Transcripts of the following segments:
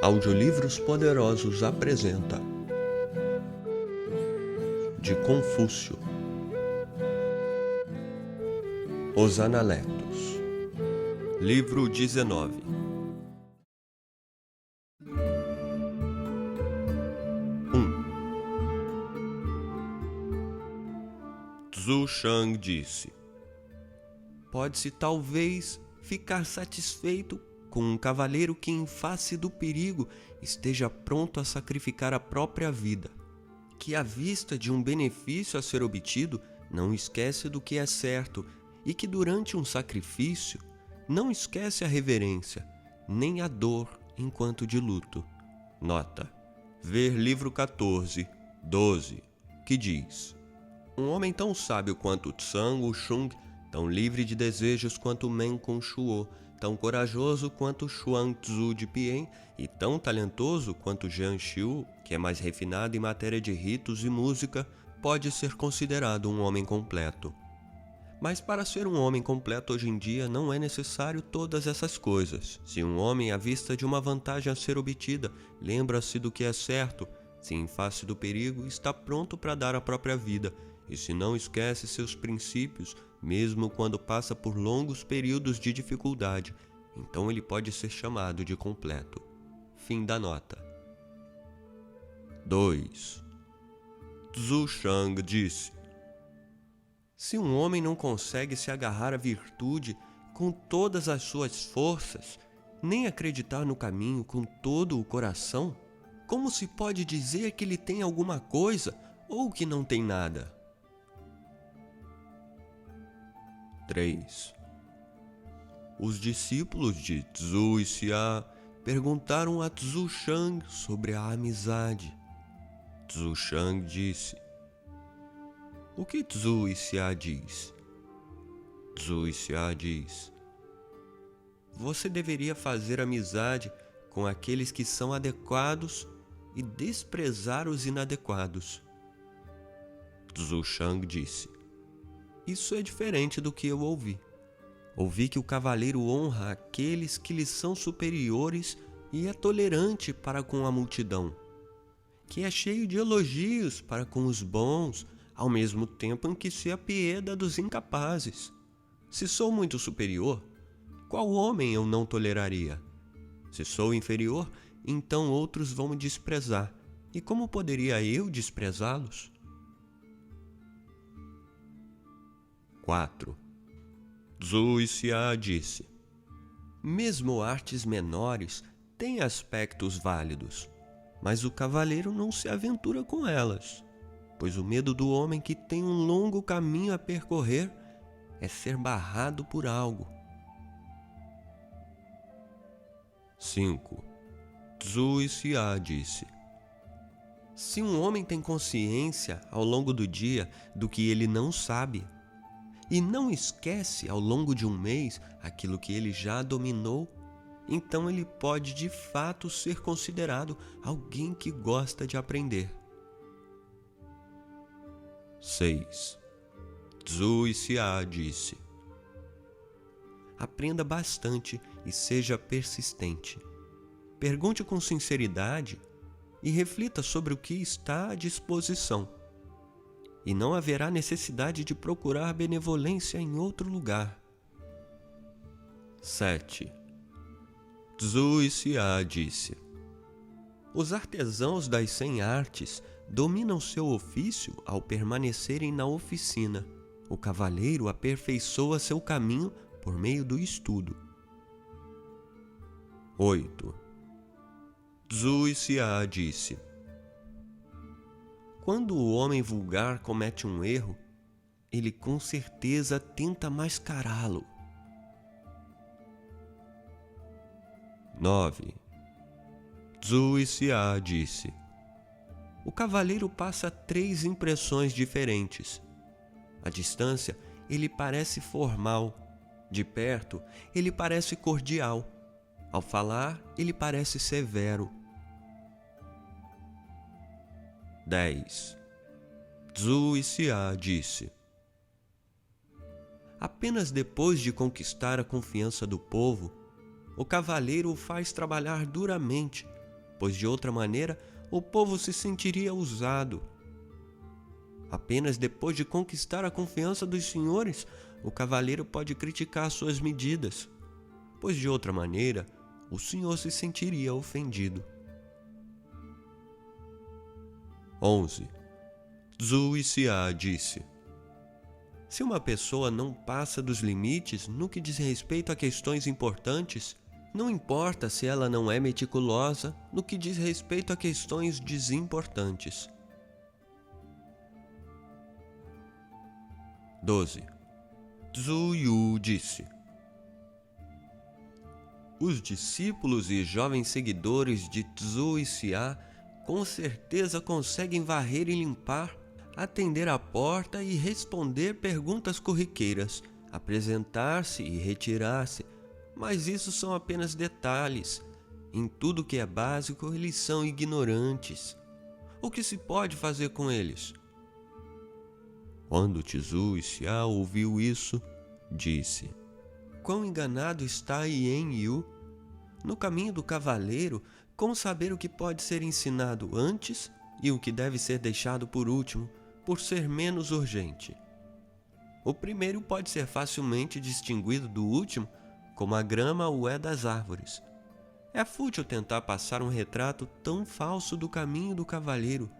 Audiolivros Poderosos apresenta De Confúcio, Os Analectos, Livro 19. Tzu Shang disse: pode-se talvez ficar satisfeito com um cavaleiro que, em face do perigo, esteja pronto a sacrificar a própria vida, que, à vista de um benefício a ser obtido, não esquece do que é certo e que, durante um sacrifício, não esquece a reverência, nem a dor enquanto de luto. Nota: ver livro 14, 12, que diz: um homem tão sábio quanto Tsang Wuxing, tão livre de desejos quanto Men Kong-shuo, tão corajoso quanto Xuan Tzu de Pien e tão talentoso quanto Jian Xiu, que é mais refinado em matéria de ritos e música, pode ser considerado um homem completo. Mas para ser um homem completo hoje em dia não é necessário todas essas coisas. Se um homem, à vista de uma vantagem a ser obtida, lembra-se do que é certo, se em face do perigo está pronto para dar a própria vida, e se não esquece seus princípios, mesmo quando passa por longos períodos de dificuldade, então ele pode ser chamado de completo. Fim da nota. 2. Tzu Shang disse: se um homem não consegue se agarrar à virtude com todas as suas forças, nem acreditar no caminho com todo o coração, como se pode dizer que ele tem alguma coisa ou que não tem nada? 3. Os discípulos de Tzu e Xia perguntaram a Tzu Shang sobre a amizade. Tzu Shang disse: o que Tzu e Xia diz? Tzu e Xia diz: você deveria fazer amizade com aqueles que são adequados e desprezar os inadequados. Tzu Shang disse: isso é diferente do que eu ouvi. Ouvi que o cavaleiro honra aqueles que lhe são superiores e é tolerante para com a multidão, que é cheio de elogios para com os bons, ao mesmo tempo em que se apieda dos incapazes. Se sou muito superior, qual homem eu não toleraria? Se sou inferior, então outros vão me desprezar, e como poderia eu desprezá-los? 4. Tzu e Xia disse: mesmo artes menores têm aspectos válidos, mas o cavaleiro não se aventura com elas, pois o medo do homem que tem um longo caminho a percorrer é ser barrado por algo. 5. Tzu e Xia disse: se um homem tem consciência ao longo do dia do que ele não sabe, e não esquece ao longo de um mês aquilo que ele já dominou, então ele pode de fato ser considerado alguém que gosta de aprender. 6. Tzu e Xia disse: aprenda bastante e seja persistente. Pergunte com sinceridade e reflita sobre o que está à disposição. E não haverá necessidade de procurar benevolência em outro lugar. 7. Tzu e Xia disse: os artesãos das 100 artes dominam seu ofício ao permanecerem na oficina. O cavaleiro aperfeiçoa seu caminho por meio do estudo. 8. Tzu e Xia disse: quando o homem vulgar comete um erro, ele com certeza tenta mascará-lo. 9. Tzu e Xia disse: o cavaleiro passa 3 impressões diferentes. À distância, ele parece formal. De perto, ele parece cordial. Ao falar, ele parece severo. 10. Tzu e Xia disse: apenas depois de conquistar a confiança do povo, o cavaleiro o faz trabalhar duramente, pois de outra maneira o povo se sentiria usado. Apenas depois de conquistar a confiança dos senhores, o cavaleiro pode criticar suas medidas, pois de outra maneira o senhor se sentiria ofendido. 11. Zhu Xia disse: se uma pessoa não passa dos limites no que diz respeito a questões importantes, não importa se ela não é meticulosa no que diz respeito a questões desimportantes. 12. Zhu Yu disse: os discípulos e jovens seguidores de Zhu Xia com certeza conseguem varrer e limpar, atender à porta e responder perguntas corriqueiras, apresentar-se e retirar-se, mas isso são apenas detalhes. Em tudo que é básico, eles são ignorantes. O que se pode fazer com eles? Quando Zhu Xia ouviu isso, disse: quão enganado está Yen Yu? No caminho do cavaleiro, como saber o que pode ser ensinado antes e o que deve ser deixado por último, por ser menos urgente? O primeiro pode ser facilmente distinguido do último, como a grama o é das árvores. É fútil tentar passar um retrato tão falso do caminho do cavaleiro.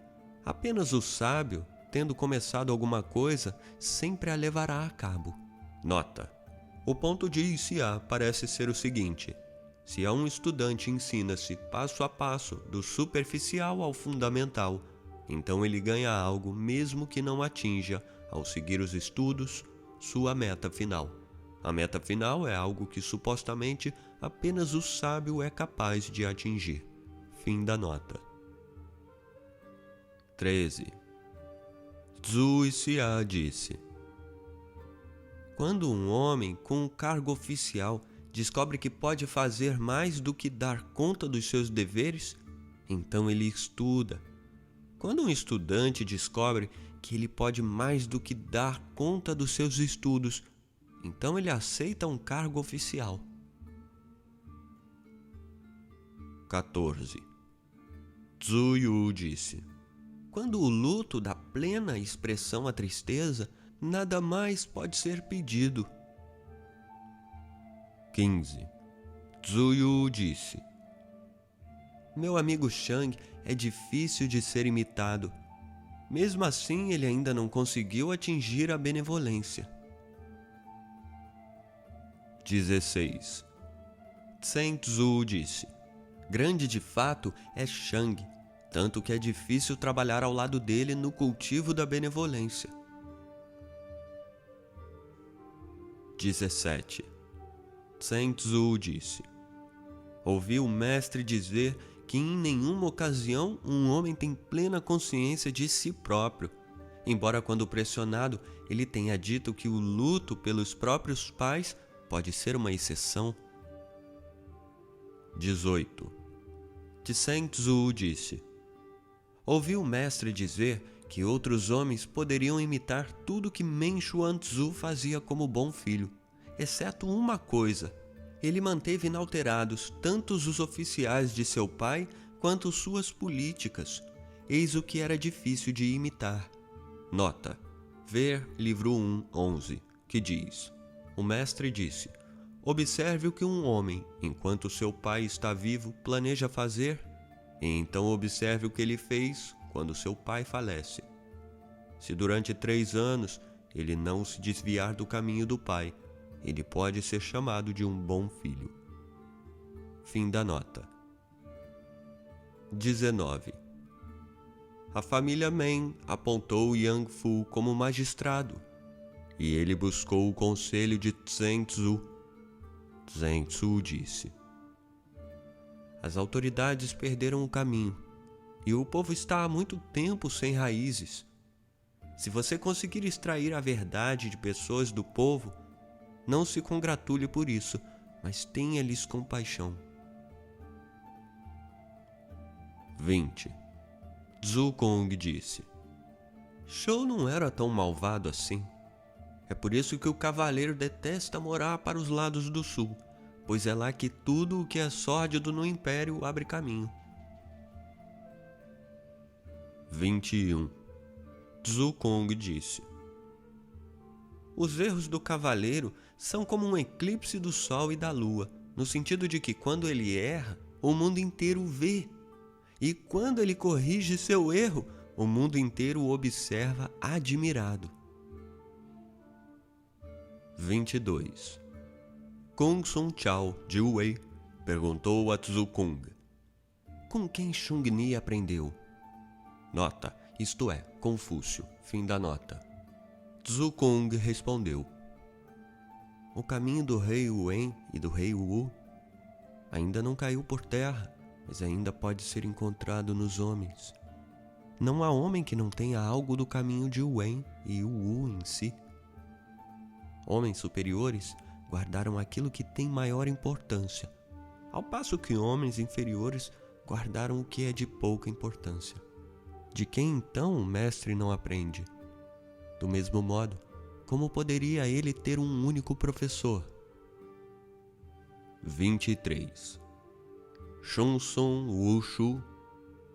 Apenas o sábio, tendo começado alguma coisa, sempre a levará a cabo. Nota: o ponto de Xia parece ser o seguinte: se a um estudante ensina-se passo a passo do superficial ao fundamental, então ele ganha algo mesmo que não atinja, ao seguir os estudos, sua meta final. A meta final é algo que supostamente apenas o sábio é capaz de atingir. Fim da nota. 13. Zhu Xia disse: quando um homem com um cargo oficial descobre que pode fazer mais do que dar conta dos seus deveres, então ele estuda. Quando um estudante descobre que ele pode mais do que dar conta dos seus estudos, então ele aceita um cargo oficial. 14. Zhu Yu disse: quando o luto dá plena expressão à tristeza, nada mais pode ser pedido. 15. Zhu Yu disse: meu amigo Shang é difícil de ser imitado. Mesmo assim, ele ainda não conseguiu atingir a benevolência. 16. Zheng Zhu disse: grande de fato é Shang, tanto que é difícil trabalhar ao lado dele no cultivo da benevolência. 17. Zheng Zhu disse: ouvi o mestre dizer que em nenhuma ocasião um homem tem plena consciência de si próprio, embora quando pressionado ele tenha dito que o luto pelos próprios pais pode ser uma exceção. 18. Zheng Zhu disse: ouvi o mestre dizer que outros homens poderiam imitar tudo que Men Xuanzhu fazia como bom filho, exceto uma coisa: ele manteve inalterados tanto os oficiais de seu pai quanto suas políticas. Eis o que era difícil de imitar. Nota: ver livro 1:11, que diz: o mestre disse: observe o que um homem, enquanto seu pai está vivo, planeja fazer, e então observe o que ele fez quando seu pai falece. Se durante 3 anos ele não se desviar do caminho do pai, ele pode ser chamado de um bom filho. Fim da nota. 19. A família Men apontou Yang Fu como magistrado, e ele buscou o conselho de Zheng Zhu. Zheng Zhu disse: as autoridades perderam o caminho, e o povo está há muito tempo sem raízes. Se você conseguir extrair a verdade de pessoas do povo, não se congratule por isso, mas tenha-lhes compaixão. 20. Zhu Gong disse: Shou não era tão malvado assim. É por isso que o cavaleiro detesta morar para os lados do sul, pois é lá que tudo o que é sórdido no império abre caminho. 21. Zhukong disse: os erros do cavaleiro são como um eclipse do sol e da lua, no sentido de que quando ele erra, o mundo inteiro o vê. E quando ele corrige seu erro, o mundo inteiro o observa admirado. 22. Kung Sun Chao de Wei perguntou a Zhukong: com quem Xungni aprendeu? Nota, isto é, Confúcio, fim da nota. Zhukong respondeu: o caminho do rei Wen e do rei Wu ainda não caiu por terra, mas ainda pode ser encontrado nos homens. Não há homem que não tenha algo do caminho de Wen e Wu em si. Homens superiores guardaram aquilo que tem maior importância, ao passo que homens inferiores guardaram o que é de pouca importância. De quem então o mestre não aprende? Do mesmo modo, como poderia ele ter um único professor? 23. Shun Sun Wushu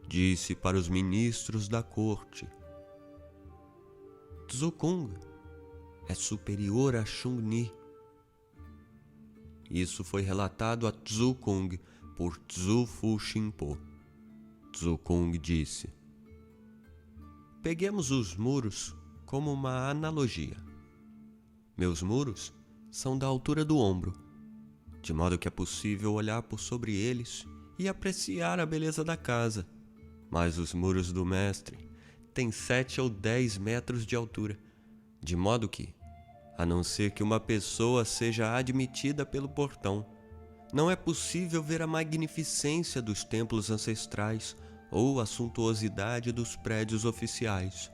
disse para os ministros da corte: Zhukong é superior a Xungni. Isso foi relatado a Zhukong por Zhufu Xinpo. Zhukong disse: peguemos os muros como uma analogia. Meus muros são da altura do ombro, de modo que é possível olhar por sobre eles e apreciar a beleza da casa. Mas os muros do mestre têm 7 ou 10 metros de altura, de modo que, a não ser que uma pessoa seja admitida pelo portão, não é possível ver a magnificência dos templos ancestrais ou a suntuosidade dos prédios oficiais.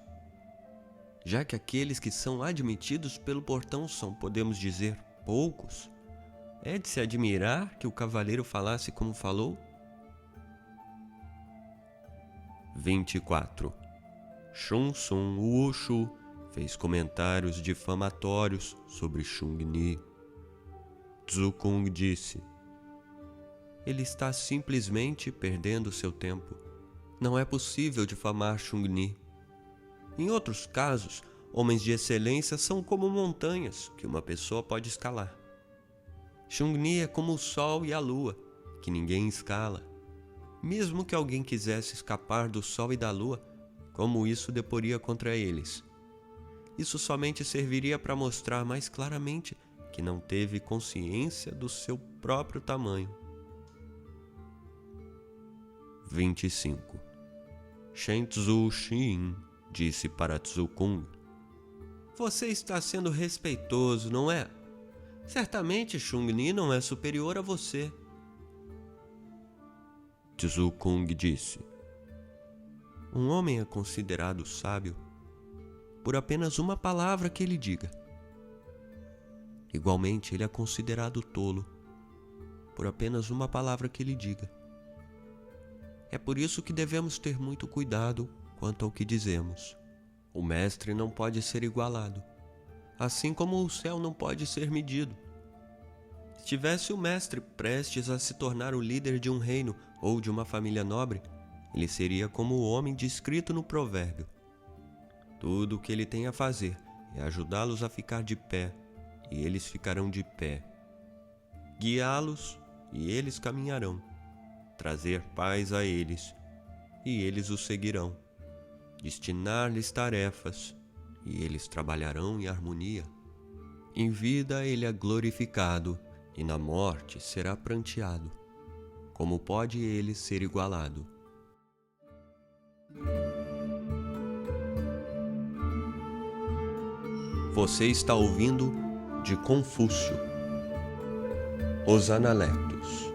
Já que aqueles que são admitidos pelo portão são, podemos dizer, poucos, é de se admirar que o cavaleiro falasse como falou? 24. Shun Sun Wushu fez comentários difamatórios sobre Xungni. Zhukong disse: ele está simplesmente perdendo seu tempo. Não é possível difamar Xungni. Em outros casos, homens de excelência são como montanhas que uma pessoa pode escalar. Xungni é como o sol e a lua, que ninguém escala. Mesmo que alguém quisesse escapar do sol e da lua, como isso deporia contra eles? Isso somente serviria para mostrar mais claramente que não teve consciência do seu próprio tamanho. 25. Shenzhou Xin disse para Zhukong: você está sendo respeitoso, não é? Certamente Xungni não é superior a você. Zhukong disse: um homem é considerado sábio por apenas uma palavra que ele diga. Igualmente, ele é considerado tolo por apenas uma palavra que ele diga. É por isso que devemos ter muito cuidado quanto ao que dizemos. O mestre não pode ser igualado, assim como o céu não pode ser medido. Se tivesse o mestre prestes a se tornar o líder de um reino ou de uma família nobre, ele seria como o homem descrito no provérbio. Tudo o que ele tem a fazer é ajudá-los a ficar de pé, e eles ficarão de pé. Guiá-los, e eles caminharão. Trazer paz a eles, e eles o seguirão. Destinar-lhes tarefas, e eles trabalharão em harmonia. Em vida ele é glorificado, e na morte será pranteado. Como pode ele ser igualado? Você está ouvindo de Confúcio, Os Analectos.